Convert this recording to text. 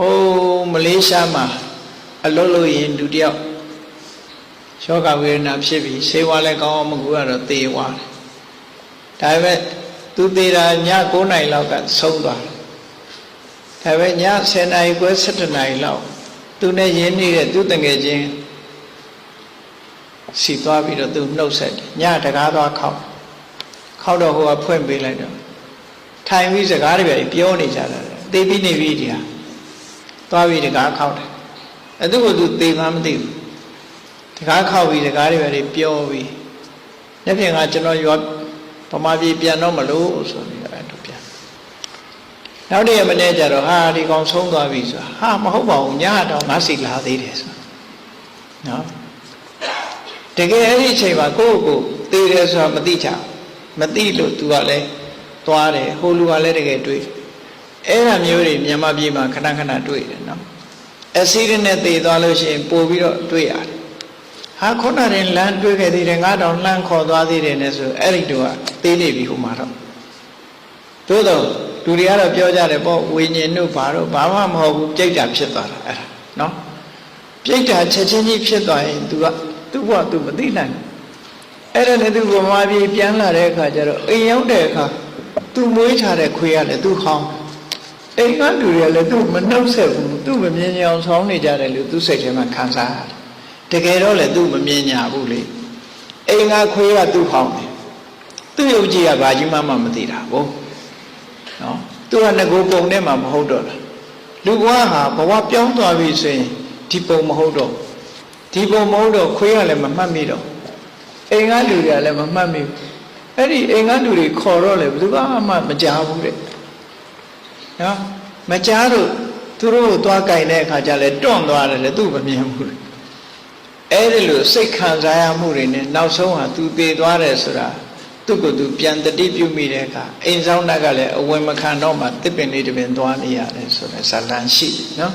hô Malaysia mà alo lo yin du điệu cho cả người nào sẽ bị xe qua lại có một người rồi tì qua tại vậy tôi tì ra nhà cố này là cả sông toàn tại vậy nhà xe này của sách này là tôi này nhìn đi để tôi từng ngày gì xì toa bị tôi nấu sạch nhà đại cá toa khâu đầu hoa phun về lại được thay vì cái gì vậy biểu này ra rồi tì bị này vì gì à toa vì đại cá khâu đấy ở tôi có tôi tì mà không tì đại cá khâu vì đại cá vậy biểu vì nếu như ngay cho nó giọt mà vì piano mà lú rồi nào đi mà nghe rồi ha đi con sống qua vì sao ha mà không bảo nhá đâu ngã xịt là thế đấy đó thì cái ấy thì mà cô từ đây sao mà đi chào mà đi lụt tua đấy toa đấy hô lúa đấy cái đuôi ấy là nhiều đi nhà mà bị mà khả năng đuôi nó accident này thì toa lúc xem bố bị đó đuôi à ha con nào đến lan đuôi cái gì đấy ngã đầu lan khó toa gì đấy này rồi ấy đuôi tê này bị không mà đâu tôi đâuလူတွေကတော့ပြောကြတယ်ပေါ့ဝိညာဉ်တို့ဘာလို့ဘာမှမဟုတ်ဘူးပြိတ္တာဖြစ်သွားတာအဲ့ဒါနော်ပြိတ္တာချက်ချင်းကြီးဖြစ်သွားရင် तू ကသူ့ဘဝ तू မသိနိုင်အဲ့ဒါနဲ့ तू ဗမာပြည်ပြန်လာတဲ့အခါကျတော့အိမ်ရောက်တဲ့အခါ तू မွေးထားတဲ့ခွေးကလည်း तू ခေါင်းအိမ်ကလူတွေကလည်း तू မနှုတ်ဆက်ဘူး तू မမြင်ကြအောင်ဆောင်းနေကြတယ်လို့ तू စိတ်ထဲမှာခံစားရတယ်တကယ်တော့လည်း तू မမြင်ညာဘူးလေအိမ်ကခွေးက तू ခေါင်းတယ်သူ့ယုတ်ကြီးကဘာကြီးမှမသိတာဘူးနော်သူကငကိုပုံနဲ့မှမဟုတ်တော့လားလူဘဝဟာဘဝပြောင်းသွားပြီဆိုရင်ဒီပုံမဟုတ်တော့ဒီပုံမဟုတ်တော့ခွေးကလည်းမမှတ်မိတော့အိမ်ကလူတွေကလည်းမမှတ်မိဘူးအဲ့ဒီအိမ်ကလူတွေခေါ်တော့လေဘယ်သူမှမကြားဘူးတဲ့နော်မကြားတော့သူတို့ကိုသွားကြိုင်တဲ့အခါကျလဲတွန့်သွားတယ်လေသူ့မမြင်ဘူးလေအဲ့ဒီလိုစိတ်ခံစားရမှုတွေနဲ့နောက်ဆုံးဟာသူတည်သွားတယ်ဆိုတာသူ့ကိုယ်သူပြန်တတိပြုမိတဲ့အခါအိမ်ဆောင်တက်ကလည်းအဝင်မခံတော့မှတစ်ပင်လေးတစ်ပင်သွားနေရတယ်ဆိုတဲ့ဇာလန်ရှိနော်